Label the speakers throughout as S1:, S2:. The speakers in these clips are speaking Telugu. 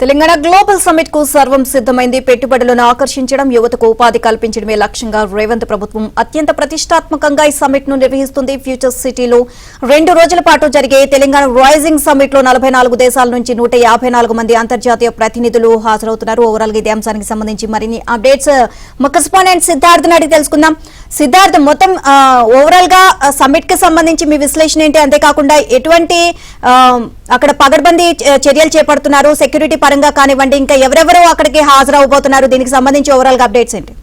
S1: తెలంగాణ గ్లోబల్ సమ్మిట్ కు సర్వం సిద్దమైంది. పెట్టుబడులను ఆకర్షించడం, యువతకు ఉపాధి కల్పించడమే లక్ష్యంగా రేవంత్ ప్రభుత్వం అత్యంత ప్రతిష్టాత్మకంగా ఈ సమ్మిట్ ను నిర్వహిస్తుంది. ఫ్యూచర్ సిటీలో 2 రోజుల పాటు జరిగే తెలంగాణ రైజింగ్ సమ్మిట్ లో 44 దేశాల నుంచి 154 మంది అంతర్జాతీయ ప్రతినిధులు హాజరవుతున్నారు. ఓవరాల్ గా ఇదే అంశానికి సంబంధించి మరిన్ని అప్డేట్స్ మా కరెస్పాండెంట్ సిద్ధార్థ్ అడిగి తెలుసుకుందాం. సిద్ధార్థ్, మొత్తం ఓవరాల్ గా సమ్మిట్ కి సంబంధించి మీ విశ్లేషణ ఏంటి? అంతేకాకుండా ఎటువంటి అక్కడ పగడ్బందీ చర్యలు చేపడుతున్నారు, సెక్యూరిటీ పరంగా కానివ్వండి, ఇంకా ఎవరెవరు అక్కడికి హాజరవబోతున్నారు, దీనికి సంబంధించి ఓవరాల్ గా అప్డేట్స్ ఏంటి?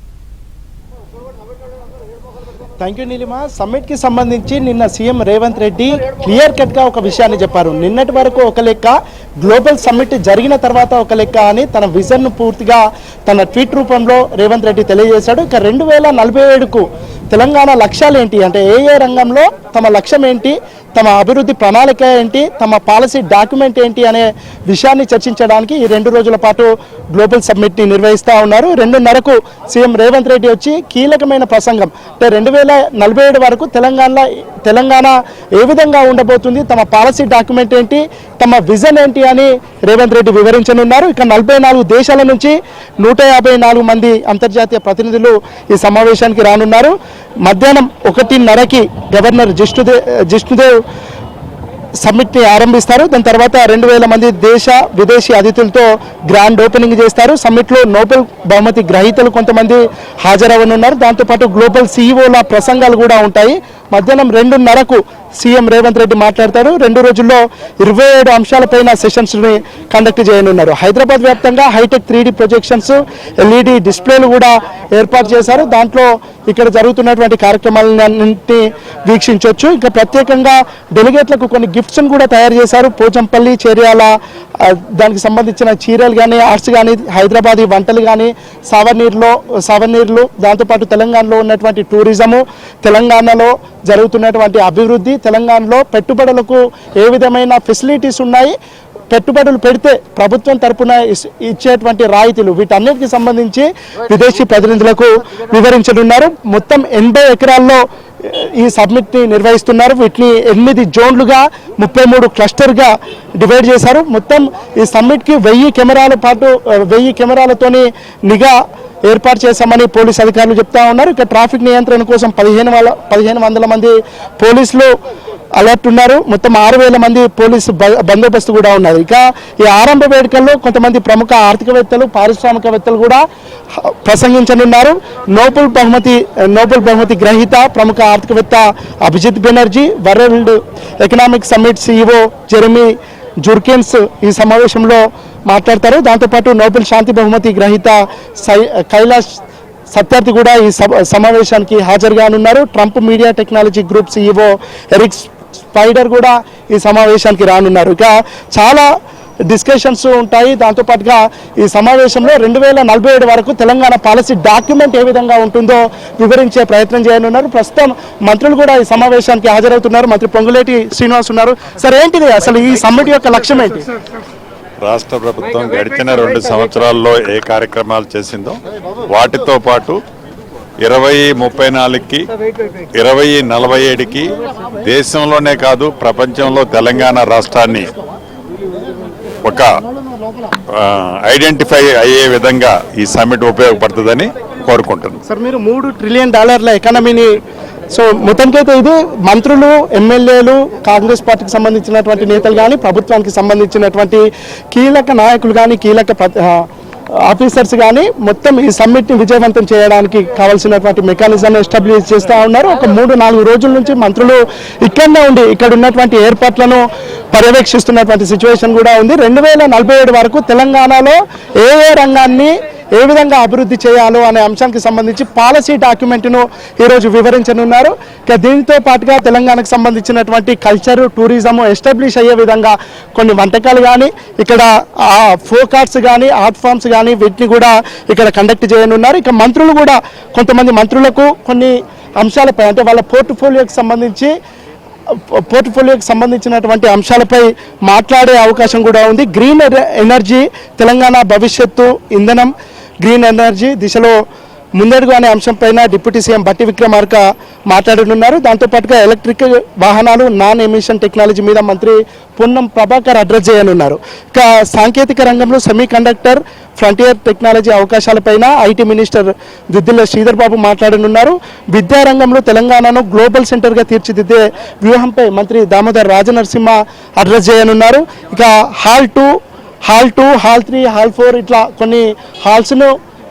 S2: Thank you Neelima. సమ్మిట్కి సంబంధించి నిన్న సీఎం రేవంత్ రెడ్డి క్లియర్ కట్గా ఒక విషయాన్ని చెప్పారు. నిన్నటి వరకు ఒక లెక్క, గ్లోబల్ సమ్మిట్ జరిగిన తర్వాత ఒక లెక్క అని తన విజన్ను పూర్తిగా తన ట్వీట్ రూపంలో రేవంత్ రెడ్డి తెలియజేశాడు. ఇక 2047కు తెలంగాణ లక్ష్యాలు ఏంటి అంటే, ఏ రంగంలో తమ లక్ష్యం ఏంటి, తమ అభివృద్ధి ప్రణాళిక ఏంటి, తమ పాలసీ డాక్యుమెంట్ ఏంటి అనే విషయాన్ని చర్చించడానికి ఈ 2 రోజుల పాటు గ్లోబల్ సమ్మిట్ని నిర్వహిస్తూ ఉన్నారు. 2:30కు సీఎం రేవంత్ రెడ్డి వచ్చి కీలకమైన ప్రసంగం అంటే 2047 వరకు తెలంగాణ ఏ విధంగా ఉండబోతుంది, తమ పాలసీ డాక్యుమెంట్ ఏంటి, తమ విజన్ ఏంటి అని రేవంత్ రెడ్డి వివరించనున్నారు. ఇక 44 దేశాల నుంచి 154 మంది అంతర్జాతీయ ప్రతినిధులు ఈ సమావేశానికి రానున్నారు. మధ్యాహ్నం 1:30కి గవర్నర్ జిష్ణుదేవ్ సమ్మిట్ని ఆరంభిస్తారు. దాని తర్వాత 2000 మంది దేశ విదేశీ అతిథులతో గ్రాండ్ ఓపెనింగ్ చేస్తారు. సమ్మిట్లో నోబెల్ బహుమతి గ్రహీతలు కొంతమంది హాజరవనున్నారు. దాంతోపాటు గ్లోబల్ సీఈఓల ప్రసంగాలు కూడా ఉంటాయి. మధ్యాహ్నం 2:30కు సీఎం రేవంత్ రెడ్డి మాట్లాడతారు. 2 రోజుల్లో 27 అంశాలపైన సెషన్స్ని కండక్ట్ చేయనున్నారు. హైదరాబాద్ వ్యాప్తంగా హైటెక్ 3D ప్రొజెక్షన్స్, LED డిస్ప్లేలు కూడా ఏర్పాటు చేశారు. దాంట్లో ఇక్కడ జరుగుతున్నటువంటి కార్యక్రమాలన్నింటినీ వీక్షించవచ్చు. ఇంకా ప్రత్యేకంగా డెలిగేట్లకు కొన్ని గిఫ్ట్స్ను కూడా తయారు చేశారు. పోచంపల్లి, చేర్యాల దానికి సంబంధించిన చీరలు కానీ, ఆర్ట్స్ కానీ, హైదరాబాదీ వంటలు కానీ, సావనీర్లు, దాంతోపాటు తెలంగాణలో ఉన్నటువంటి టూరిజము, తెలంగాణలో జరుగుతున్నటువంటి అభివృద్ధి, తెలంగాణలో పెట్టుబడులకు ఏ విధమైన ఫెసిలిటీస్ ఉన్నాయి, పెట్టుబడులు పెడితే ప్రభుత్వం తరపున ఇచ్చేటువంటి రాయితీలు, వీటన్నిటికి సంబంధించి విదేశీ ప్రతినిధులకు వివరించనున్నారు. మొత్తం 80 ఎకరాల్లో ఈ సబ్మిట్ని నిర్వహిస్తున్నారు. వీటిని 8 జోన్లుగా 33 క్లస్టర్గా డివైడ్ చేశారు. మొత్తం ఈ సమ్మిట్కి 1000 కెమెరాలతోని నిఘా ఏర్పాటు చేశామని పోలీసు అధికారులు చెప్తా ఉన్నారు. ఇక ట్రాఫిక్ నియంత్రణ కోసం 1500 మంది పోలీసులు అలర్ట్ ఉన్నారు. మొత్తం 6000 మంది పోలీసు బందోబస్తు కూడా ఉన్నారు. ఇక ఈ ఆరంభ వేడుకల్లో కొంతమంది ప్రముఖ ఆర్థికవేత్తలు, పారిశ్రామికవేత్తలు కూడా ప్రసంగించనున్నారు. నోబెల్ బహుమతి గ్రహీత ప్రముఖ ఆర్థికవేత్త Abhijit Banerjee, world economic summit CEO Jeremy Jurgens ఈ సమావేశంలో మాట్లాడతారు. దాంతోపాటు నోబెల్ శాంతి బహుమతి గ్రహీత కైలాష్ సత్యార్థి కూడా ఈ సమావేశానికి హాజరుగానున్నారు. Trump media technology group CEO Eric Spider కూడా ఈ సమావేశానికి రానున్నారు. ఇక చాలా డిస్కషన్స్ ఉంటాయి. దాంతోపాటుగా ఈ సమావేశంలో 2047 వరకు తెలంగాణ పాలసీ డాక్యుమెంట్ ఏ విధంగా ఉంటుందో వివరించే ప్రయత్నం చేయనున్నారు. ప్రస్తుతం మంత్రులు కూడా ఈ సమావేశానికి హాజరవుతున్నారు. మంత్రి పొంగులేటి శ్రీనివాస్ ఉన్నారు. సార్, ఏంటిది అసలు ఈ సమ్మిట్ యొక్క లక్ష్యం ఏంటి?
S3: రాష్ట్ర ప్రభుత్వం గడిచిన 2 సంవత్సరాల్లో ఏ కార్యక్రమాలు చేసిందో వాటితో పాటు 2034కి 2047కి దేశంలోనే కాదు ప్రపంచంలో తెలంగాణ రాష్ట్రాన్ని ఒక ఐడెంటిఫై అయ్యే విధంగా ఈ సమ్మిట్ ఉపయోగపడుతుందని కోరుకుంటున్నాను.
S2: సార్, మీరు $3 ట్రిలియన్ ఎకానమీని, సో మొత్తానికైతే ఇది మంత్రులు, ఎమ్మెల్యేలు, కాంగ్రెస్ పార్టీకి సంబంధించినటువంటి నేతలు కానీ, ప్రభుత్వానికి సంబంధించినటువంటి కీలక నాయకులు కానీ, కీలక ఆఫీసర్స్ కానీ మొత్తం ఈ సమ్మిట్ని విజయవంతం చేయడానికి కావాల్సినటువంటి మెకానిజాన్ని ఎస్టాబ్లిష్ చేస్తూ ఉన్నారు. ఒక 3-4 రోజుల నుంచి మంత్రులు ఇక్కడనే ఉండి ఇక్కడ ఉన్నటువంటి ఏర్పాట్లను పర్యవేక్షిస్తున్నటువంటి సిచ్యువేషన్ కూడా ఉంది. 2047 వరకు తెలంగాణలో ఏ రంగాన్ని ఏ విధంగా అభివృద్ధి చేయాలో అనే అంశానికి సంబంధించి పాలసీ డాక్యుమెంట్ను ఈరోజు వివరించనున్నారు. ఇక దీంతో పాటుగా తెలంగాణకు సంబంధించినటువంటి కల్చరు, టూరిజము ఎస్టాబ్లిష్ అయ్యే విధంగా కొన్ని వంటకాలు కానీ, ఇక్కడ ఫోక్ ఆర్ట్స్ కానీ, ఆర్ట్ ఫామ్స్ కానీ, వీటిని కూడా ఇక్కడ కండక్ట్ చేయనున్నారు. ఇక మంత్రులు కూడా కొంతమంది మంత్రులకు కొన్ని అంశాలపై అంటే వాళ్ళ పోర్ట్ఫోలియోకి సంబంధించినటువంటి అంశాలపై మాట్లాడే అవకాశం కూడా ఉంది. గ్రీన్ ఎనర్జీ, తెలంగాణ భవిష్యత్తు ఇంధనం, గ్రీన్ ఎనర్జీ దిశలో ముందడుగు అనే అంశంపైన డిప్యూటీ సీఎం బట్టి విక్రమార్క మాట్లాడనున్నారు. దాంతోపాటుగా ఎలక్ట్రిక్ వాహనాలు, నాన్ ఎమిషన్ టెక్నాలజీ మీద మంత్రి పొన్నం ప్రభాకర్ అడ్రస్ చేయనున్నారు. ఇక సాంకేతిక రంగంలో సెమీ కండక్టర్, ఫ్రంటియర్ టెక్నాలజీ అవకాశాలపైన ఐటీ మినిస్టర్ దుద్దిల్ల శ్రీధర్ బాబు మాట్లాడనున్నారు. విద్యారంగంలో తెలంగాణను గ్లోబల్ సెంటర్గా తీర్చిదిద్దే వ్యూహంపై మంత్రి దామోదర్ రాజనరసింహ అడ్రస్ చేయనున్నారు. ఇక హాల్ 2, హాల్ 3, హాల్ 4 ఇట్లా కొన్ని హాల్స్ను,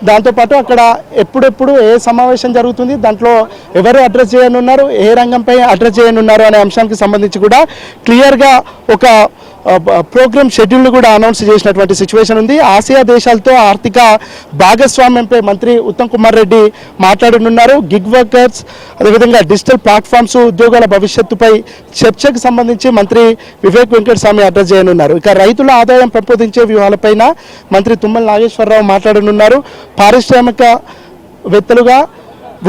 S2: దాంతోపాటు అక్కడ ఎప్పుడెప్పుడు ఏ సమావేశం జరుగుతుంది, దాంట్లో ఎవరు అడ్రస్ చేయనున్నారు, ఏ రంగంపై అడ్రస్ చేయనున్నారు అనే అంశానికి సంబంధించి కూడా క్లియర్గా ఒక ప్రోగ్రామ్ షెడ్యూల్ను కూడా అనౌన్స్ చేసినటువంటి సిచ్యువేషన్ ఉంది. ఆసియా దేశాలతో ఆర్థిక భాగస్వామ్యంపై మంత్రి ఉత్తమ్ కుమార్ రెడ్డి మాట్లాడనున్నారు. గిగ్ వర్కర్స్, అదేవిధంగా డిజిటల్ ప్లాట్ఫామ్స్, ఉద్యోగాల భవిష్యత్తుపై చర్చకు సంబంధించి మంత్రి వివేక్ వెంకటస్వామి అడ్రస్ చేయనున్నారు. ఇక రైతుల ఆదాయం పెంపొందించే వ్యూహాలపైన మంత్రి తుమ్మల నాగేశ్వరరావు మాట్లాడనున్నారు. పారిశ్రామికవేత్తలుగా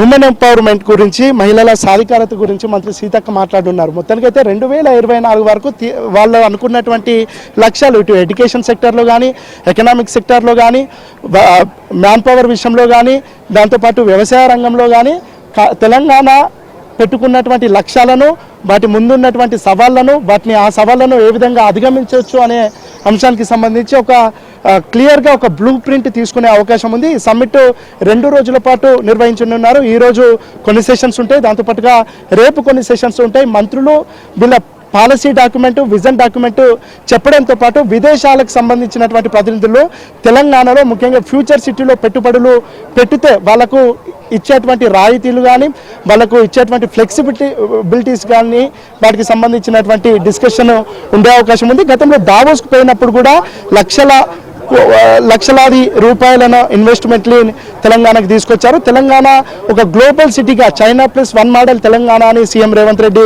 S2: ఉమెన్ ఎంపవర్మెంట్ గురించి, మహిళల సాధికారత గురించి మంత్రి సీతక్క మాట్లాడున్నారు. మొత్తానికైతే 2024 వరకు వాళ్ళు అనుకున్నటువంటి లక్ష్యాలు ఇటు ఎడ్యుకేషన్ సెక్టర్లో కానీ, ఎకనామిక్ సెక్టర్లో కానీ, మ్యాన్ పవర్ విషయంలో కానీ, దాంతోపాటు వ్యవసాయ రంగంలో కానీ తెలంగాణ పెట్టుకున్నటువంటి లక్ష్యాలను, వాటి ముందున్నటువంటి సవాళ్లను, ఆ సవాళ్లను ఏ విధంగా అధిగమించవచ్చు అనే అంశానికి సంబంధించి ఒక క్లియర్గా ఒక బ్లూ ప్రింట్ తీసుకునే అవకాశం ఉంది. ఈ సమ్మిట్ 2 రోజుల పాటు నిర్వహించనున్నారు. ఈరోజు కొన్ని సెషన్స్ ఉంటాయి, దాంతోపాటుగా రేపు కొన్ని సెషన్స్ ఉంటాయి. మంత్రులు వీళ్ళ పాలసీ డాక్యుమెంటు, విజన్ డాక్యుమెంటు చెప్పడంతో పాటు విదేశాలకు సంబంధించినటువంటి ప్రతినిధులు తెలంగాణలో ముఖ్యంగా ఫ్యూచర్ సిటీలో పెట్టుబడులు పెట్టితే వాళ్ళకు ఇచ్చేటువంటి రాయితీలు కానీ, వాళ్ళకు ఇచ్చేటువంటి ఫ్లెక్సిబిలిటీస్ కానీ, వాటికి సంబంధించినటువంటి డిస్కషన్ ఉండే అవకాశం ఉంది. గతంలో దావోస్కు పోయినప్పుడు కూడా లక్షలాది రూపాయలను ఇన్వెస్ట్మెంట్ని తెలంగాణకు తీసుకొచ్చారు. తెలంగాణ ఒక గ్లోబల్ సిటీగా, చైనా +1 మోడల్ తెలంగాణ అని సీఎం రేవంత్ రెడ్డి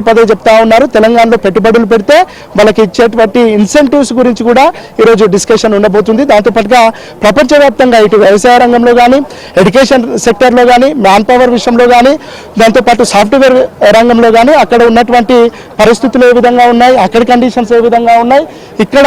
S2: పదే చెప్తా ఉన్నారు. తెలంగాణలో పెట్టుబడులు పెడితే వాళ్ళకి ఇచ్చేటువంటి ఇన్సెంటివ్స్ గురించి కూడా ఈరోజు డిస్కషన్ ఉండబోతుంది. దాంతోపాటుగా ప్రపంచవ్యాప్తంగా ఇటు వ్యవసాయ రంగంలో కానీ, ఎడ్యుకేషన్ సెక్టర్లో కానీ, మ్యాన్ పవర్ విషయంలో కానీ, దాంతోపాటు సాఫ్ట్వేర్ రంగంలో కానీ అక్కడ ఉన్నటువంటి పరిస్థితులు ఏ విధంగా ఉన్నాయి, అక్కడి కండిషన్స్ ఏ విధంగా ఉన్నాయి, ఇక్కడ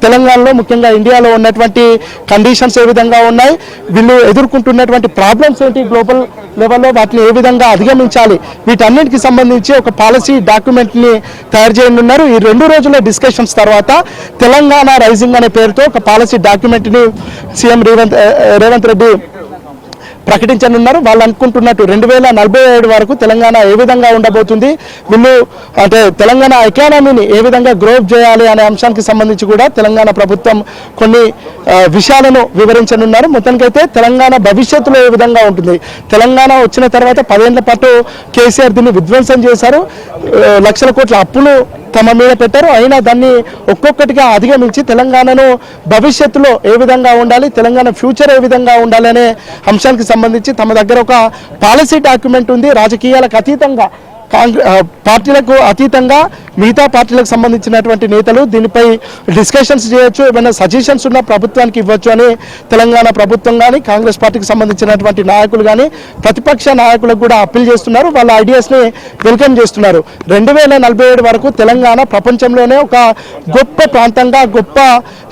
S2: తెలంగాణలో ముఖ్యంగా ఇండియాలో ఉన్నటువంటి కండిషన్స్ ఏ విధంగా ఉన్నాయి, వీళ్ళు ఎదుర్కొంటున్నటువంటి ప్రాబ్లమ్స్ ఏంటి గ్లోబల్ లెవెల్లో, వాటిని ఏ విధంగా అధిగమించాలి, వీటన్నిటికి సంబంధించి ఒక పాలసీ డాక్యుమెంట్ని తయారు చేయనున్నారు. ఈ 2 రోజుల డిస్కషన్స్ తర్వాత తెలంగాణ రైజింగ్ అనే పేరుతో ఒక పాలసీ డాక్యుమెంట్ని సీఎం రేవంత్ రెడ్డి ప్రకటించనున్నారు. వాళ్ళు అనుకుంటున్నట్టు 2047 వరకు తెలంగాణ ఏ విధంగా ఉండబోతుంది, వీళ్ళు అంటే తెలంగాణ ఎకానమీని ఏ విధంగా గ్రోత్ చేయాలి అనే అంశానికి సంబంధించి కూడా తెలంగాణ ప్రభుత్వం కొన్ని విషయాలను వివరించనున్నారు. మొత్తానికైతే తెలంగాణ భవిష్యత్తులో ఏ విధంగా ఉంటుంది, తెలంగాణ వచ్చిన తర్వాత 10 ఏళ్ల పాటు కేసీఆర్ దీన్ని విధ్వంసం చేశారు, లక్షల కోట్ల అప్పులు తమ మీద పెట్టారు. అయినా దాన్ని ఒక్కొక్కటిగా అధిగమించి తెలంగాణను భవిష్యత్తులో ఏ విధంగా ఉండాలి, తెలంగాణ ఫ్యూచర్ ఏ విధంగా ఉండాలి అనే అంశానికి సంబంధించి తమ దగ్గర ఒక పాలసీ డాక్యుమెంట్ ఉంది. రాజకీయాలకు అతీతంగా, పార్టీలకు అతీతంగా మిగతా పార్టీలకు సంబంధించినటువంటి నేతలు దీనిపై డిస్కషన్స్ చేయొచ్చు, ఏమైనా సజెషన్స్ ఉన్న ప్రభుత్వానికి ఇవ్వచ్చు అని తెలంగాణ ప్రభుత్వం కానీ, కాంగ్రెస్ పార్టీకి సంబంధించినటువంటి నాయకులు కానీ, ప్రతిపక్ష నాయకులకు కూడా అప్పీల్ చేస్తున్నారు. వాళ్ళ ఐడియాస్ని వెల్కమ్ చేస్తున్నారు. 2047 వరకు తెలంగాణ ప్రపంచంలోనే ఒక గొప్ప ప్రాంతంగా, గొప్ప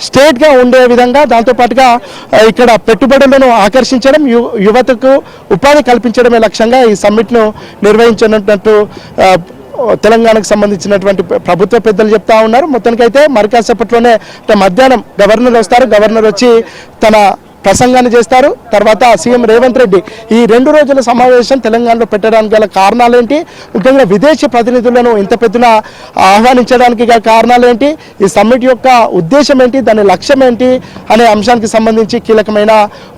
S2: స్టేట్గా ఉండే విధంగా, దాంతోపాటుగా ఇక్కడ పెట్టుబడులను ఆకర్షించడం, యువతకు ఉపాధి కల్పించడమే లక్ష్యంగా ఈ సమ్మిట్ను నిర్వహించినట్టు తెలంగాణకు సంబంధించినటువంటి ప్రభుత్వ పెద్దలు చెప్తా ఉన్నారు. మొత్తానికైతే మరి కాసేపట్లోనే మధ్యాహ్నం గవర్నర్ వస్తారు. గవర్నర్ వచ్చి తన ప్రసంగాన్ని చేస్తారు. తర్వాత సీఎం రేవంత్ రెడ్డి ఈ 2 రోజుల సమావేశం తెలంగాణలో పెట్టడానికి గల కారణాలేంటి, ముఖ్యంగా విదేశీ ప్రతినిధులను ఇంత పెద్దన ఆహ్వానించడానికి గల కారణాలేంటి, ఈ సమ్మిట్ యొక్క ఉద్దేశం ఏంటి, దాని లక్ష్యం ఏంటి అనే అంశానికి సంబంధించి కీలకమైన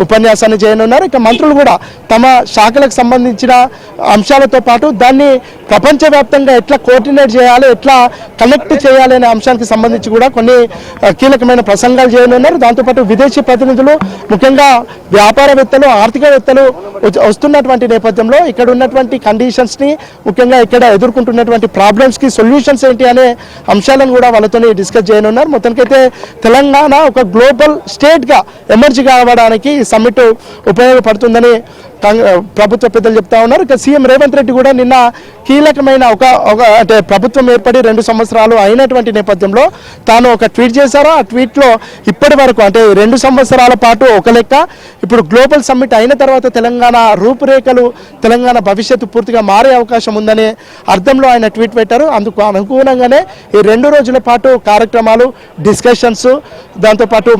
S2: ఉపన్యాసాన్ని చేయనున్నారు. ఇక మంత్రులు కూడా తమ శాఖలకు సంబంధించిన అంశాలతో పాటు దాన్ని ప్రపంచవ్యాప్తంగా ఎట్లా కోఆర్డినేట్ చేయాలి, ఎట్లా కనెక్ట్ చేయాలి అనే అంశానికి సంబంధించి కూడా కొన్ని కీలకమైన ప్రసంగాలు చేయనున్నారు. దాంతోపాటు విదేశీ ప్రతినిధులు, ముఖ్యంగా వ్యాపారవేత్తలు, ఆర్థికవేత్తలు వస్తున్నటువంటి నేపథ్యంలో ఇక్కడ ఉన్నటువంటి కండిషన్స్ని, ముఖ్యంగా ఇక్కడ ఎదుర్కొంటున్నటువంటి ప్రాబ్లమ్స్కి సొల్యూషన్స్ ఏంటి అనే అంశాలను కూడా వాళ్ళతో డిస్కస్ చేయనున్నారు. మొత్తానికైతే తెలంగాణ ఒక గ్లోబల్ స్టేట్గా ఎమర్జ్ కావడానికి ఈ సమ్మిట్ ఉపయోగపడుతుందని ప్రభుత్వ పెద్దలు చెప్తా ఉన్నారు. ఇక సీఎం రేవంత్ రెడ్డి కూడా నిన్న కీలకమైన ఒక అంటే ప్రభుత్వం ఏర్పడి 2 సంవత్సరాలు అయినటువంటి నేపథ్యంలో తాను ఒక ట్వీట్ చేశారు. ఆ ట్వీట్లో ఇప్పటి వరకు అంటే 2 సంవత్సరాల పాటు ఒక లెక్క, ఇప్పుడు గ్లోబల్ సమ్మిట్ అయిన తర్వాత తెలంగాణ రూపురేఖలు, తెలంగాణ భవిష్యత్తు పూర్తిగా మారే అవకాశం ఉందనే అర్థంలో ఆయన ట్వీట్ పెట్టారు. అందుకు అనుగుణంగానే ఈ 2 రోజుల పాటు కార్యక్రమాలు, డిస్కషన్స్, దాంతోపాటు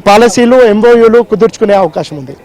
S2: పాలసీలు, ఎంఓయూలు కుదుర్చుకునే అవకాశం ఉంది.